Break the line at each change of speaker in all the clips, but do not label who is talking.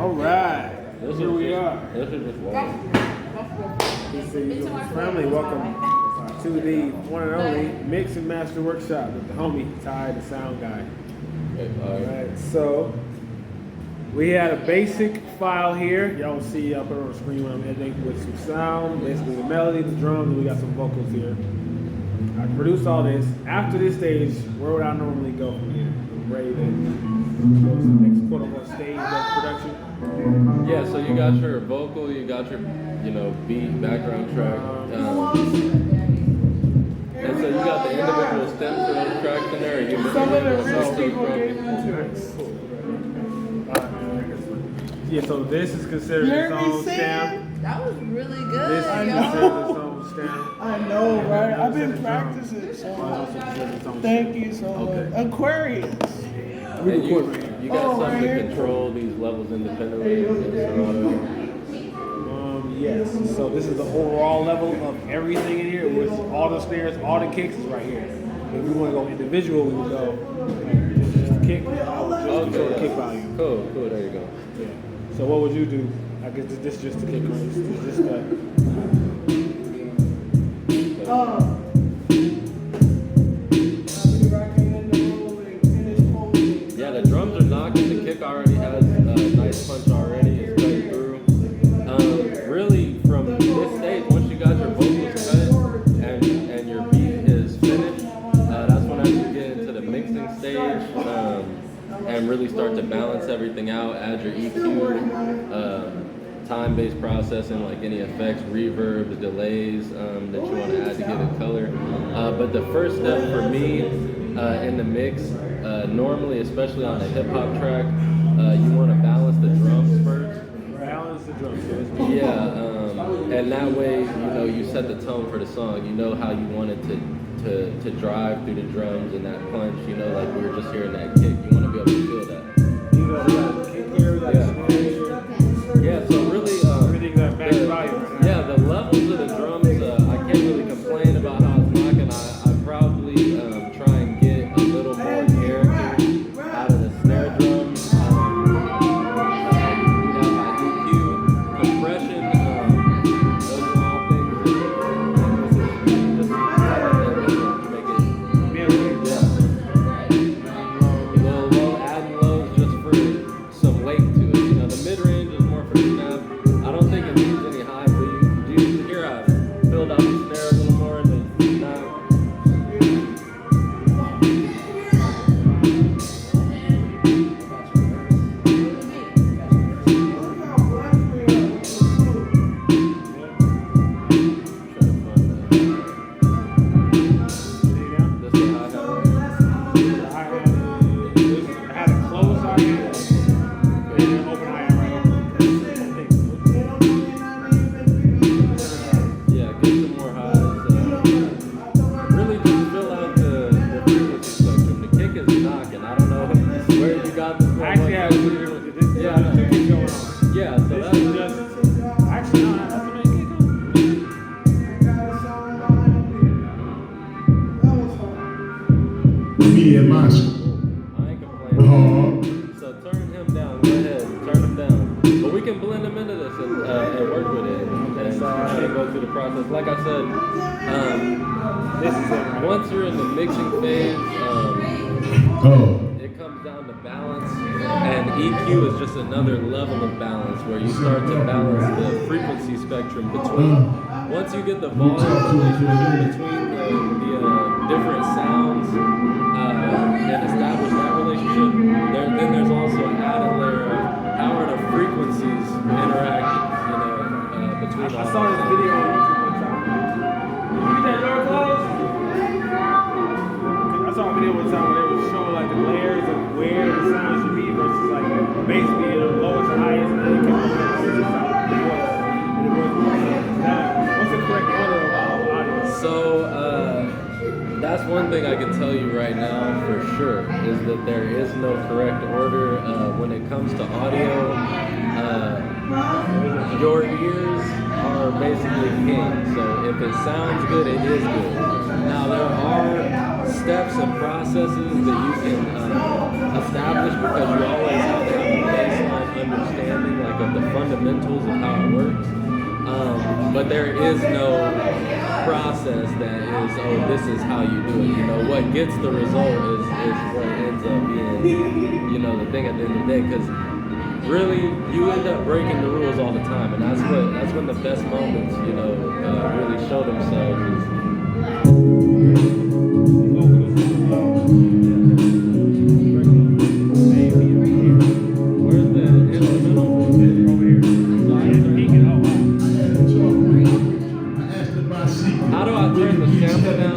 All right. Here we are.
This is just water.
Family, welcome to the one and only Mix and Master Workshop with the homie Ty, the sound guy. All right. So we had a basic file here. Y'all will see. I'll put it on the screen when I'm editing with some sound, basically the melody, the drums, and we got some vocals here. I produced all this. After this stage, where would I normally go from here? Ready to go to the next quote unquote stage of production?
Yeah, so you got your vocal, you got your, beat, background track. And so you got the individual stems for those tracks in there.
Some of them yeah, so this is considered its own stem.
That was really good.
This is considered its own stem.
I know, right? I've been practicing. So thank you so much. Aquarius.
And you got something to control these levels independently in Serato.
Yes. So this is the overall level of everything in here. With all the snares, all the kicks is right here. If we want to go individual, we would go just kick. Just control the kick volume.
Cool, there you go.
Yeah. So what would you do? I guess this is just the kick. This is just the.
Yeah, the drums are knocking. The kick already has a nice punch already. It's going through. Really, from this stage, once you got your vocals cut and your beat is finished, that's whenever you get into the mixing stage and really start to balance everything out. Add your EQ, time-based processing, like any effects, reverb, delays that you want to add to give it color. But the first step for me in the mix, normally, especially on a hip-hop track, you want to balance the drums first.
Balance the drums.
Yeah, and that way, you set the tone for the song. You know how you want it to drive through the drums and that punch. Like we were just hearing that kick. You want to be able to feel that. Yeah, so really, the levels of the drums, I can't really complain about how it's knocking. I probably try and get a little more character out of the snare drum. EQ, compression, those are all things that make it low, adding lows just for some weight to it. The mid-range is more for the snap. I don't think it needs any high, but you hear I filled out the snare a little more and the snap.
Me and my
I ain't complaining. So turn him down. Go ahead. Turn him down. But we can blend him into this and work with it and go through the process. Like I said, once you're in the mixing phase, it comes down to balance. And EQ is just another level of balance where you start to balance the frequency spectrum between. Once you get the volume relationship between the different sounds and establish that relationship, then there's also an added layer of how are the frequencies interacting, between all.
I saw this video on YouTube one time. You get that door closed? I saw a video one time where they would show like the layers of where the sound should be versus like bass being the lowest and highest, and then it comes up with the sound of the voice. What's the correct order of audio?
So that's one thing I can tell you right now for sure is that there is no correct order when it comes to audio. Your ears are basically king. So if it sounds good, it is good. Now there are steps and processes that you can establish because you always have to have a baseline understanding fundamentals of how it works. But there is no process that is, oh, this is how you do it. You know, what gets the result is what ends up being, you know, the thing at the end of the day. Because really, you end up breaking the rules all the time, and that's when the best moments, you know, really show themselves. Where's the instrumental? How do I turn the sample down?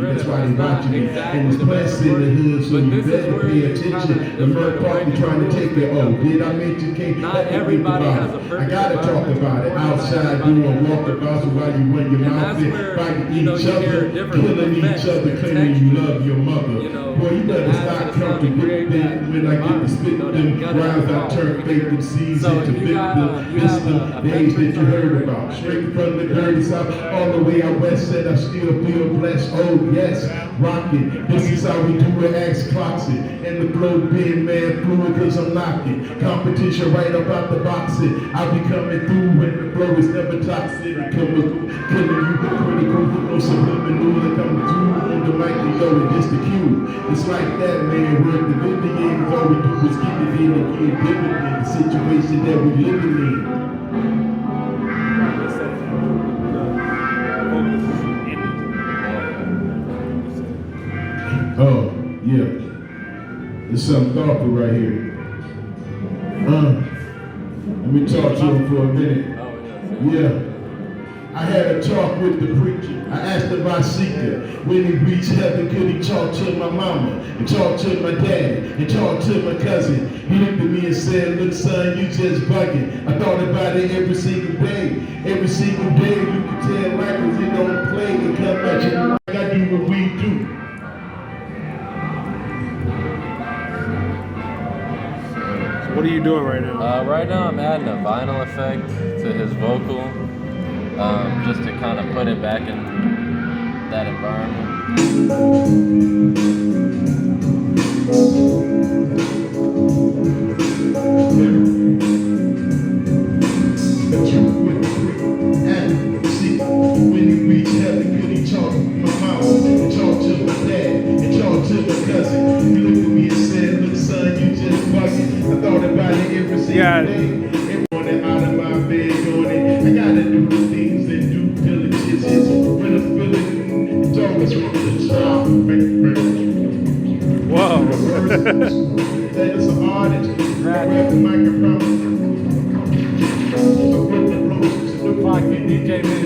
That's why they watching me. And it's blessed in the hood, so you better pay attention. The murk party trying to take it. Oh, did I mention King?
Not everybody has a perfect
I gotta talk about it. Outside doing walkabouts while you run your mouth in, fighting each other, killing each other, claiming you love your mother. Boy, you better stop counting with them when I get to spit them rhymes. I turn fake MCs into victim. This the age that you heard about. Straight from the dirty south, all the way out west, said I still feel blessed. Oh yes, rockin'. This is how we do it, axe clocks it. And the blow bin man fluid cause I'm knocking. Competition right up out the box it. I'll be coming through when the blow is never toxic. Killing you, critical with no subliminal. Like I'm through on the mic and yo, it's the cue. It's like that, man. Work the video games, all we do is keep it in and get living in the situation that we living in. Oh, yeah. There's something thoughtful right here. Let me talk to him for a minute. Yeah. I had a talk with the preacher. I asked about Seeker. When he reached heaven, could he talk to my mama, and talk to my daddy, and talk to my cousin? He looked at me and said, look son, you just bugging. I thought about it every single day. Every single day you can tell Michael you don't play and come at you like I do what we do.
What are you doing right now?
Right now I'm adding a vinyl effect to his vocal, just to kind of put it back in that environment.
When he reached heaven, could he talk to my mama, and talk to my dad, and talk to my cousin? He looked at me and said, look son, you just bugging. I thought about it every single day. Everyone out of my bed doing it. I gotta do the things and do diligence. When I'm feeling, it's always from the top.
Whoa.
That is an artist. I grab the microphone.
Like DJ Miz.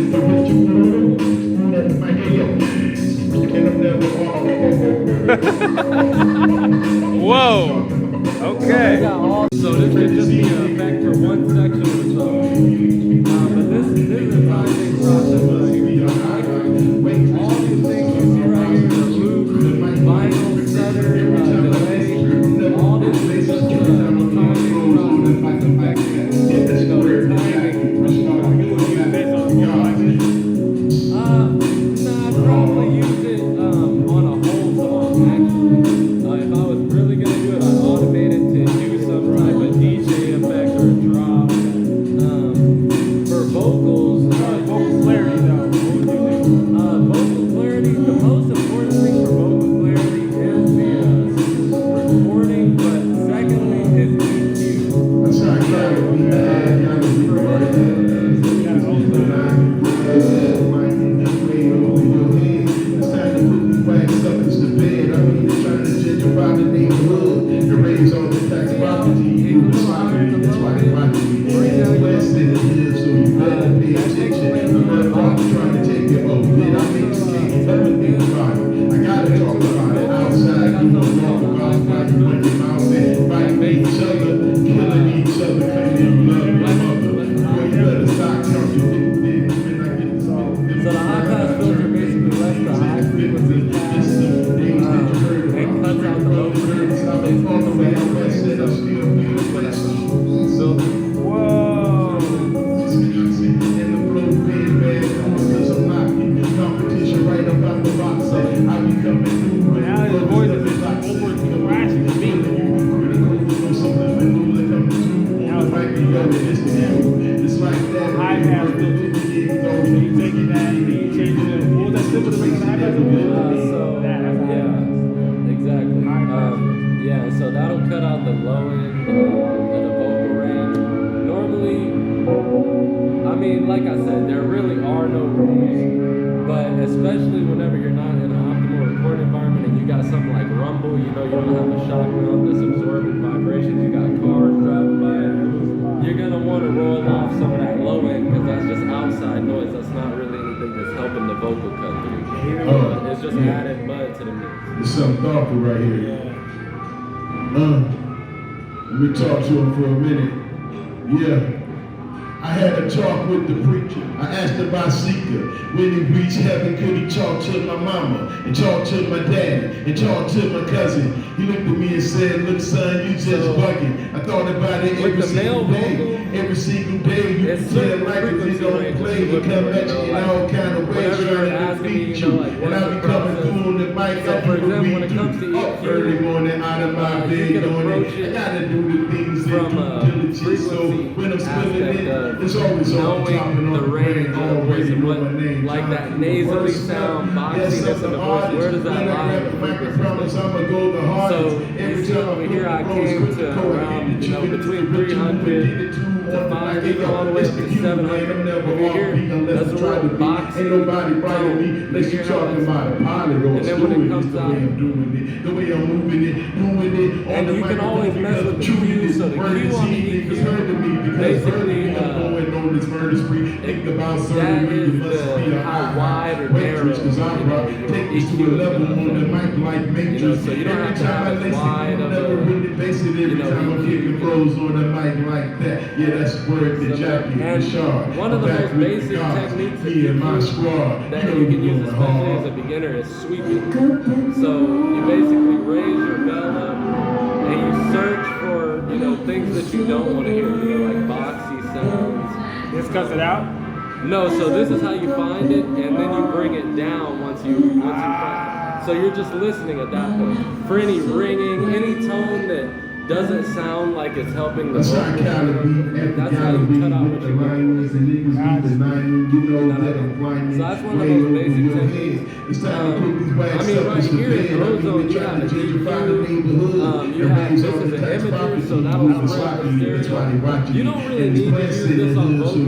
And I'm never off.
Whoa. Okay.
So this could just be an effect for one section of the song. But this is a finding process right here. All these things you see right here, the loop, vinyl, stutter, delay, all this is just a timing process that's affecting, the timing. I'd probably use it on a whole song, actually. If I was really going to do it, I'd automate it to do some type of DJ effect or drop. For vocals,
Vocal clarity though.
vocal clarity, the most important thing for vocal clarity is the recording, but secondly is EQ.
That's how I got it. We had, y'all know, we were right there.
So the high pass filter basically lets the high frequency pass and cuts out the low frequency.
Whoa. Now his voice is over crashing the beat.
It's like that.
High pass filter. So you taking that and you changing it. What was that symbol to make it high pass filter?
Yeah, exactly. Yeah, so that'll cut out the low end of the vocal range. Normally, I mean, like I said, there really are no rules, but especially whenever you're not in an optimal recording environment and you got something like rumble, you know, you don't have a shock mount that's absorbing vibrations, you got cars driving by, you're gonna want to roll off some of that low end because that's just outside noise. That's not really anything that's helping the vocal cut through. It's just added mud to the mix.
There's something thoughtful right here. Let me talk to him for a minute. Yeah. I had a talk with the preacher. I asked about Seeker. When he reached heaven, could he talk to my mama and talk to my daddy and talk to my cousin? He looked at me and said, look son, you just bugging. I thought about it every single day. Every single day you can tell records they don't play. They come at you in all kind of ways trying to defeat you. And I be coming through on the mic.
So for example, when it comes to EQ,
early morning out of my bed doing it. I gotta do the things that do diligence. So when I'm spilling it, it's always on top and on the brain, always in my name.
Like that nasally sound, boxiness in the voice, where does that lie? So you see over here, I came to around, you know, between 300 to 500, all the way up to 700. Over here, that's a real boxy tone.
Let's you talking about a pilot or
and then when it comes out,
the way I'm moving it, doing it.
And you can always mess with the Q, so the Q on the EQ, basically, that is how wide or narrow, EQ is gonna be. So you don't have to have as wide of a, EQ.
On the mic like that. Yeah, that's word the Jackie
and one of the most basic techniques that you can use, especially as a beginner, is sweeping. So you basically raise your bell up and you search for, you know, things that you don't want to hear, you know, like boxy sounds.
This cuts it out?
No, so this is how you find it, and then you bring it down once you find it. So you're just listening at that point. For any ringing, any tone that doesn't sound like it's helping the vocal. That's how you cut out what you want. So that's one of those basic techniques. I mean, right here in Ozone, you have an EQ. You have, this is an imager, so that'll spread the stereo. You don't really need to use this on vocals as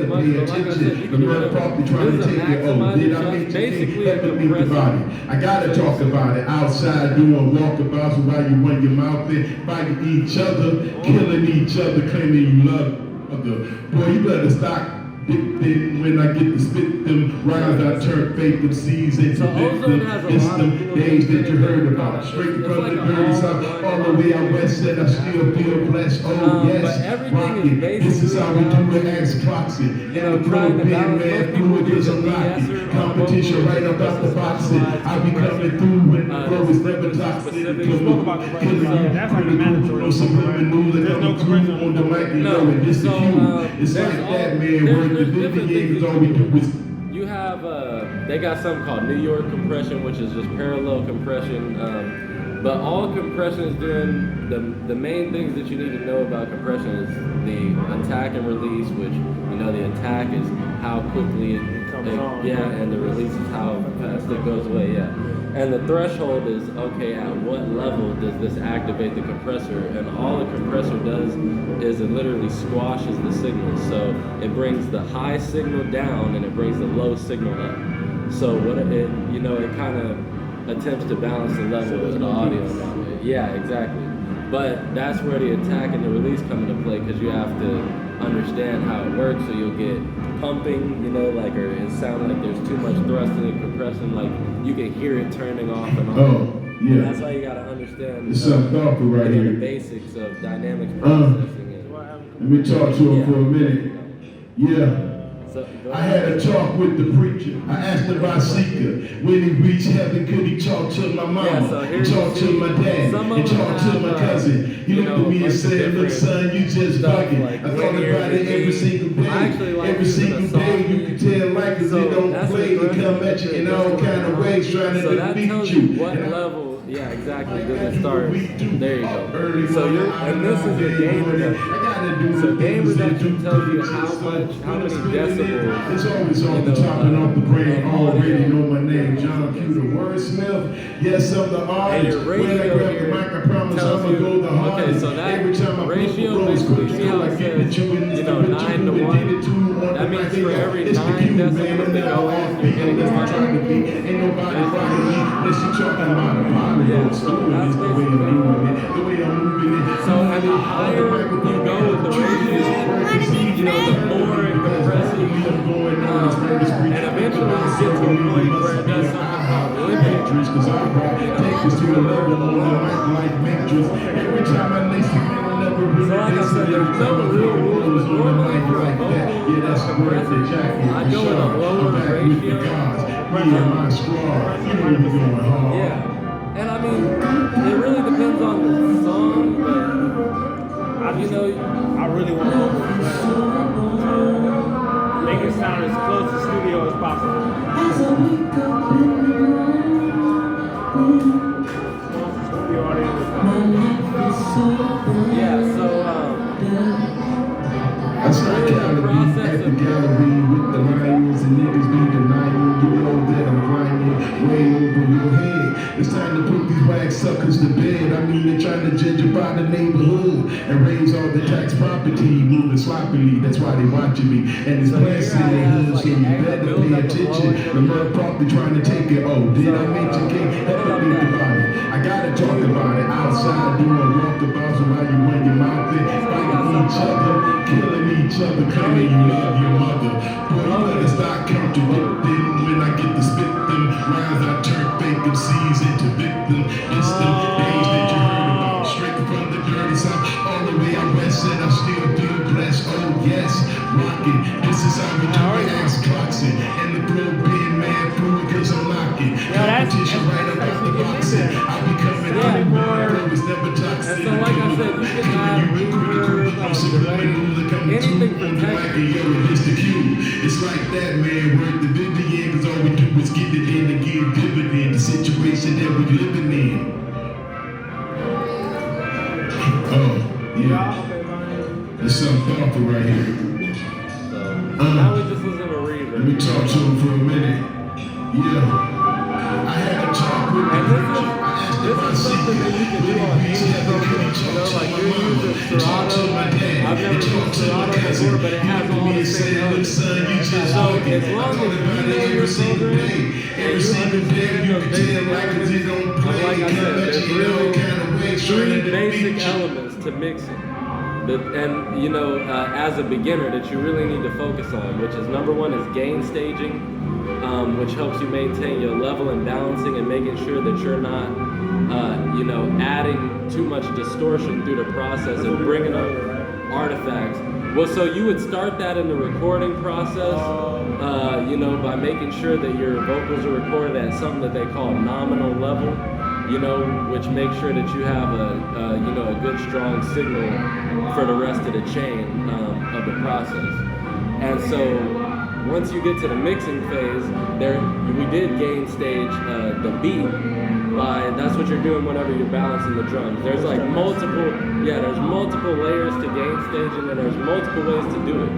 much, but like I said, you can do whatever. This is a maximizer, just basically a compressor.
I gotta talk about it. Outside doing walkabouts while you run your mouth in, fighting each other, killing each other, claiming you love other. Boy, you better stop Then when I get to spit them rhymes, I turn fake them seeds into
So Ozone
victim.
has a
It's
lot
them
of cool
days that you heard
things
about.
that
Straight
it's
from
like
the
a
dirty
all
south,
one
all the way out west, and I still feel blessed. Oh yes,
but everything is
rockin'. This is how we do it as cloxing.
You know, trying to balance. Most people
Because
use
I'm
a
rocking.
BSer
Competition right up out the boxing. I be coming through when the flow is never toxic.
You spoke about compression. That's like a mandatory.
No subliminal,
There's no compression
on the mic, you
No,
know, and this the
so,
cue. It's
there's
like
all-
that, man.
there's
Word the
different
video
things
games,
you
all
can
we
do.
do is
You have they got something called New York compression, which is just parallel compression. But all compression is doing the main things that you need to know about compression is the attack and release, which you know the attack is how quickly it
Comes on.
yeah, and the release is how fast it goes away, yeah. And the threshold is okay, at what level does this activate the compressor? And all the compressor does is it literally squashes the signal. So it brings the high signal down and it brings the low signal up. So what it you know it kind of attempts to balance the level of the audio. Yeah, exactly. But that's where the attack and the release come into play because you have to understand how it works. So you'll get pumping, you know, like or it sounds like there's too much thrust in the compression, like you can hear it turning off and on.
Oh, yeah.
And that's why you gotta understand
It's something thoughtful right
you know,
here.
the basics of dynamics processing.
Let me talk to him for a minute. Yeah.
So,
I had a talk with the preacher. I asked about Seeker. When he reached heaven, could he talk to my mama?
Yeah, so
He
here's
talked
the
to
thing.
my dad.
Some of
He
them
talked to
have,
my cousin. He
you
looked
know,
at me and
bunch of
said, look
different
son, you just
stuff,
bugging.
like
I thought
linear
about it every
disease.
single day.
I actually like
Every
using
single
a
day
song.
you can tell like cause
So
they don't
that's
play.
the
They come at you in all kind of ways trying
So
to
that
defeat
tells
you.
you what
And I-
level, yeah, exactly, does it start. There you go. So you're, and this is your game reduction. So game reduction tells you how many decibels.
It's always off the top and off the brain. Already know my name, John Q, the wordsmith. Yes, I'm the
And
artist.
your
When I
ratio
grab the
here
mic, I promise
tells
I'ma go the
you, okay,
hardest.
so that
Every time I
ratio
put the
basically,
rose,
see how it
I get
says,
you in
you know, 9 to 1? That means for every 9 decibels that go in, you're getting a hundred.
Ain't nobody riding me unless you talking about a body.
Yeah,
It's the way I'm moving it, the way I'm moving it.
So I mean, higher you go with the ratio, you know, the more it compresses, and eventually it gets to a point where it does something called limit.
Cause I rock, take us to a level on the mic like mattress. Every time I lace it, I never really
So like I said, there's no real rules, but normally for a vocal
yeah, that's the word the jacket.
I go with a lower ratio.
Me and my squad, you know we going hard.
Yeah, and I mean, it really depends on the song, but you know,
I really want to make it sound as close to studio as possible. Studio audio is
yeah. So
I start counting at the gallery with the lions and niggas be denying. You know that I'm grinding way over your head. It's time to put these whack suckers to bed. I mean, they're trying to gentrify the neighborhood and raise all the tax property, moving sloppily. That's why they watching me. And it's plants in their hood, so you better pay attention. The mud probably trying to take it. Oh, did I mention King? Let me think about it. I gotta talk about it. Outside doing walkabouts while you run your mouth in, fighting each other, killing each other, claiming you love your mother. Boy, you better stop contradicting. When I get to spit them rhymes, I turn fake MCs into victim. It's the days that you heard about, straight from the dirty south, all the way out west, and I still feel blessed. Oh yes, rockin'. This is how we do it, ass clocksin', and the globe being mad through it 'cause I'm locking. Competition right about the boxing. I'll be coming out and more. It's never toxic.
and so like I said, you can add reverb, delay, anything for texture.
It's the cue. It's like that, man. Work the Vivian, 'cause all we do is get it in and give dividend. The situation that we living in. Oh, yeah. There's something thoughtful right here.
So now we just listen to reverb.
Let me talk to him for a minute. Yeah. I had a talk with the
And
preacher. I asked
this
about
is something that you can do on any program. You know, like you're using Serato. I've never used Serato before, but it has all the same elements. So as long as you know your program and you understand those basic elements, like I said, there's really 3 basic elements to mixing. And you know, as a beginner, that you really need to focus on, which is number one is gain staging, which helps you maintain your level and balancing and making sure that you're not, you know, adding too much distortion through the process and bringing up artifacts. Well, so you would start that in the recording process, you know, by making sure that your vocals are recorded at something that they call nominal level, you know, which makes sure that you have a you know, a good strong signal for the rest of the chain of the process. And so once you get to the mixing phase, we did gain stage the beat. That's what you're doing whenever you're balancing the drums. There's like there's multiple layers to gain staging, and there's multiple ways to do it.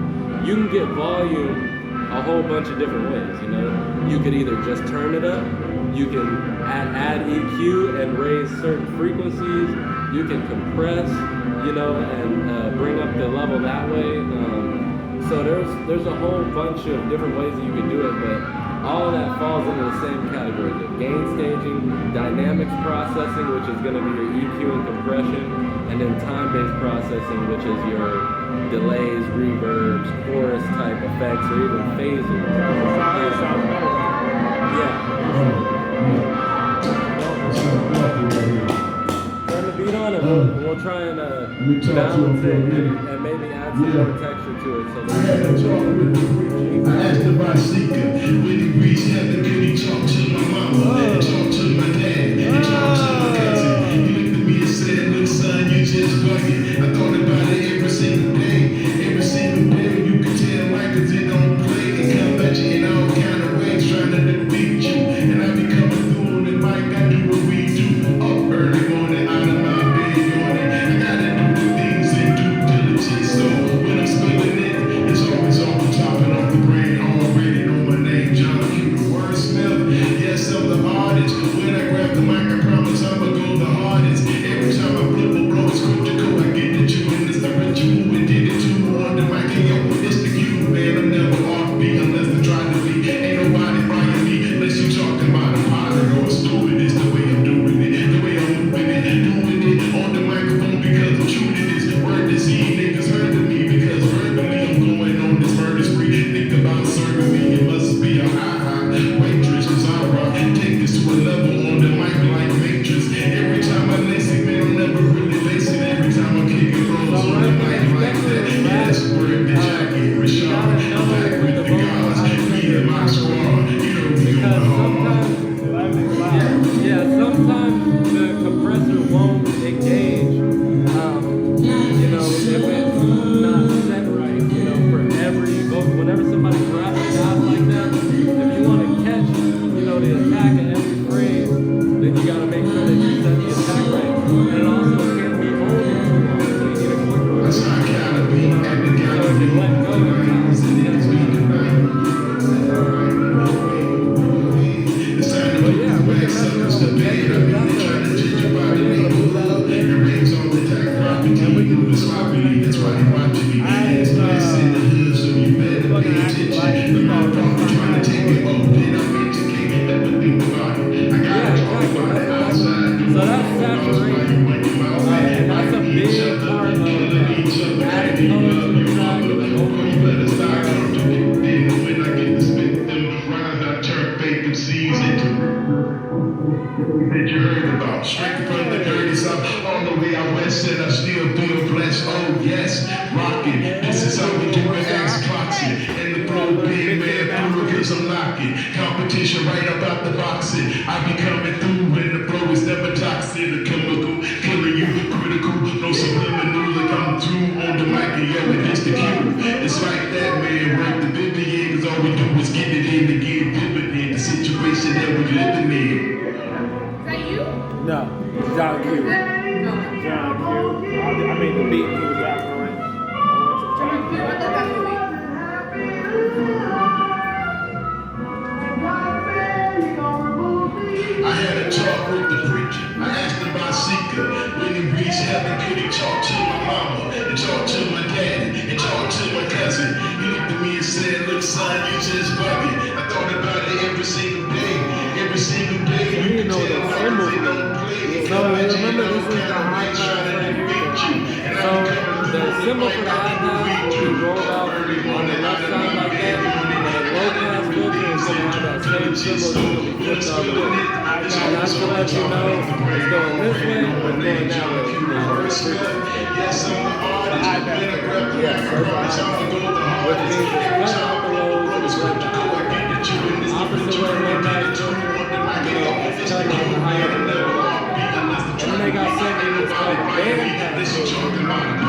You can get volume a whole bunch of different ways, you know. You could either just turn it up, you can add EQ and raise certain frequencies, you can compress, you know, and bring up the level that way. So there's a whole bunch of different ways that you can do it, but all of that falls into the same category. The gain staging, dynamics processing, which is going to be your EQ and compression, and then time-based processing, which is your delays, reverbs, chorus type effects, or even phasing. Yeah. Turn the beat on, and we'll try and balance it and maybe add some more texture to it. So
I asked about Seeker, when he reached heaven, could he talk to my mama, and talk to my dad, and talk to my cousin? He looked at me and said, look son, you just bugging. I thought about it every single day, you can tell records it don't play, they come at you in all kind of ways, trying to defeat you, and I be coming through on the mic, I do what we do, up early morning, out of my bed yawning, I gotta do the things and due diligence, so when I'm spilling it, it's always off the top and off the brain. Already know my name, John Q, the wordsmith. Yes, I'm the artist. When I grab the mic, I promise I'ma go the hardest. Every time I flip a blow, it's critical. I get the tune, it's the ritual. And did it too on the mic. Hey, yo, it's the cue, man. I'm never off beat unless they try to be. Ain't nobody buying me unless you talking about a pilot or a stupid. It's the way I'm doing it, the way I'm moving it, doing it on the microphone because I'm true to this. Word to see, niggas heard of me because verbally I'm going on this murder spree. Think about serving me, it must be a waitress, cause I rock. Take this to a level on the mic like Matrix. Every time I lace it, man, I'm never really lacing. Every time I'm kicking rolls on the mic like that. That's where the jacket, Rashad, I'm back with the guys. Me and my squad, you know we on
sometimes the compressor won't engage, you know, if it's not set right, you know, for every vocal. Whenever somebody's rapping out like that, if you want to catch, you know, the attack in every phrase, then you got to make sure that you set the attack right. And it also can't be holding too long, so you need a quick release.
that's how I gotta be at the
So if you let go, you
It's time to put the wax suckers to bed. I've been trying to teach your body to make love. Your rings on the tack property. You do the sloppy. That's why they watching me. It's nice in the hood, so you better pay attention. The motherfucker trying to take it over. Then I'm educated. Never think about it. I gotta talk about it outside.
So that's saturation. And that's a big part of adding color to the track and the vocal.
When I get to spit them rhymes, I turn fake MCs into that you heard about. Straight from the dirty south, all the way out west, and I still feel blessed. Oh yes, rockin'. This is how we do it, ass clocks it. And the pro big man through, cause I'm locking. Competition right about the boxing. I be coming through when the flow is never toxic. The chemical, killing you, critical, no subliminal. Like I'm through on the mic and yelling, it's the cue. It's like that, man, work the Vivian, cause all we do is get it in to get vivid in the situation that we living in.
Is that you?
No, John Q.
No.
John Q. I mean, the beat he was rapping on it.
John Q. I thought that's who
I had a talk with the preacher. I asked about Seeker. When he reached heaven, could he talk to my mama, and talk to my daddy, and talk to my cousin? He looked at me and said, look son, you just bugging. I thought about it every single day. Every single day.
You
can
know
tell
the
records
symbol.
they don't play.
So remember, this is the high pass right here. So
symbol for the high pass will be rolled out on the left side like that, and the low pass filter is going to have that same symbol that's going to be flipped the other way. And that's to let you know it's going this way or it's going that way. Yes, which means it's cutting out the lows and it's letting the high pass. Opposite way, low pass filter, it's cutting out the high and low. And then they got something that's called a band pass filter,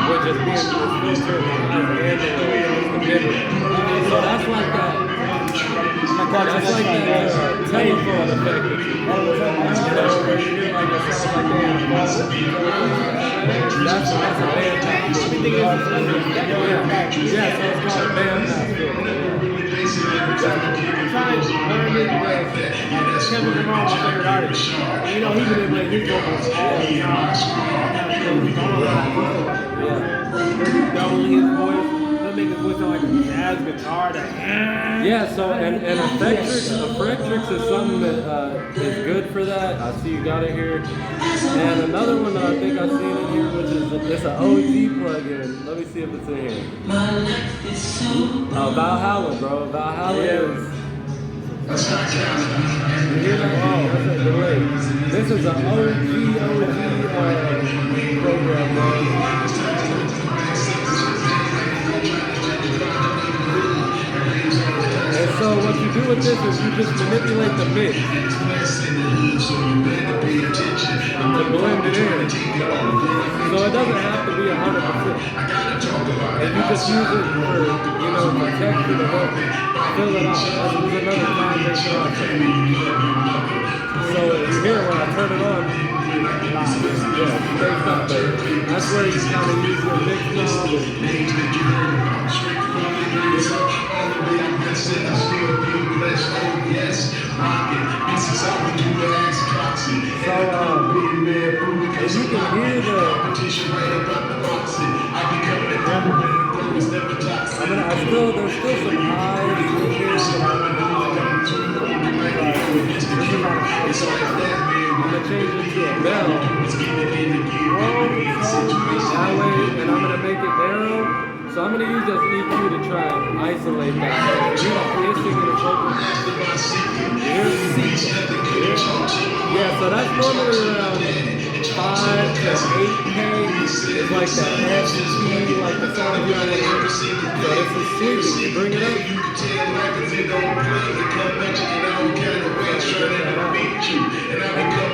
which is being filtered behind the end of the middle. So that's like that. That's like that telephone effect. You know, where you hear like it sounds like they have balls. That's a band pass filter. Yeah, so it's called a band pass filter.
I'm trying to learn it because Kevin Durant, my favorite artist. And, you know, he been playing his vocals all the time. Doubling his voice. They'll make his voice sound like a jazz guitar.
Yeah, so and Effectrix is something that is good for that. I see you got it here. And another one that I think I've seen in here, which is it's an OG plugin. Let me see if it's in here. Valhalla, bro. Valhalla is. You hear that? Oh, that's a delay. This is an OG program, bro. And so what you do with this is you just manipulate the mix to blend it in. So it doesn't have to be 100%. And you just use it for, you know, for texture to help fill it out. That's another combination option. So you hear when I turn it on, yeah, spaced up there. That's where you kind of use your mix knob. As you can hear there's still some highs in here. I'm gonna change it to a bell. That way, and I'm gonna make it narrow. So I'm going to use this EQ to try and isolate that. You know, hissing in the vocal. Yeah, so that's normally around 5 to 8K. It's like that FT, like the sound you don't want to hear. So this is sweet. You bring it up.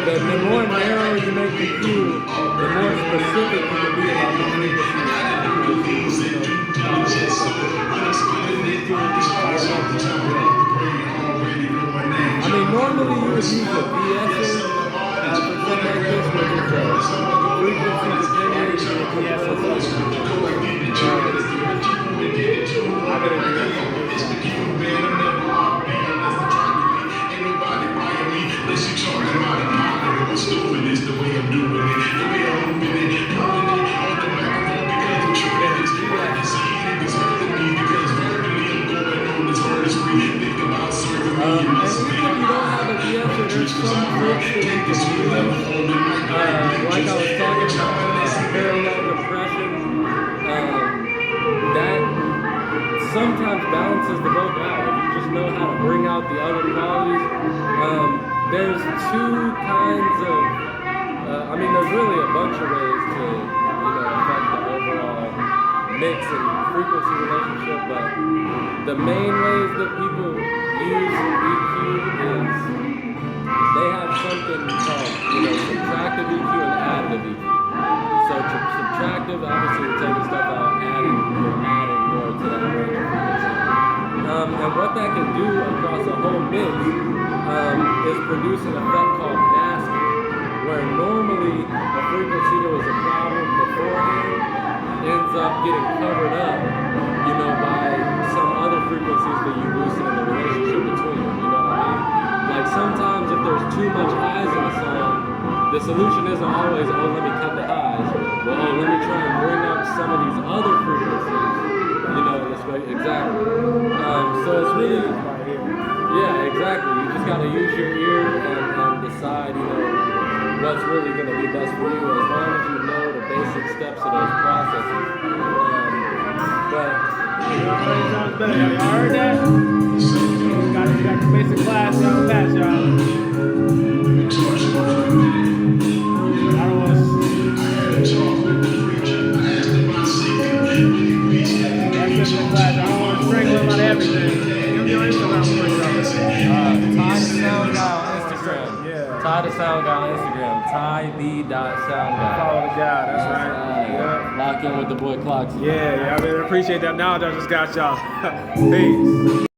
The more narrow you make the cue, the more specific you can be about the frequency. I mean, normally you would use a de-esser for something like this, which is frequency there's some tricks that you can use, like I was talking about parallel compression, that sometimes balances the vocal out. If you just know how to bring out the other qualities, there's two kinds of, I mean, there's really a bunch of ways to, you know, affect the overall mix and frequency relationship, but the main ways that people use EQ is they have something called, you know, subtractive EQ and additive EQ. So subtractive, obviously you're taking stuff out, adding more to that range of frequency. And what that can do across a whole mix is produce an effect called masking, where normally a frequency that was a problem beforehand ends up getting covered up, you know, by some other frequencies that you loosen in the relationship between them, you know what I mean? Like sometimes if there's too much highs in a song, the solution isn't always, oh, let me cut the highs. Well, oh, let me try and bring up some of these other frequencies, you know, this way, exactly. So it's really, yeah, exactly. You just gotta use your ear and decide, you know, what's really going to be best for you, as long as you know the basic steps of those processes. But
Sounds better. Y'all heard that? Got the basic class y'all pass, y'all. I don't want to. Class. I don't want to strangle him about everything. Give me your Instagram for
Ty the Sound Guy on Instagram.
Yeah.
Ty the Sound Guy on Instagram. TyB.SoundGuy.
Follow the guy. That's right. Yeah.
Lock in with the boy Clocks.
Yeah. I really appreciate that knowledge I just got y'all. Peace.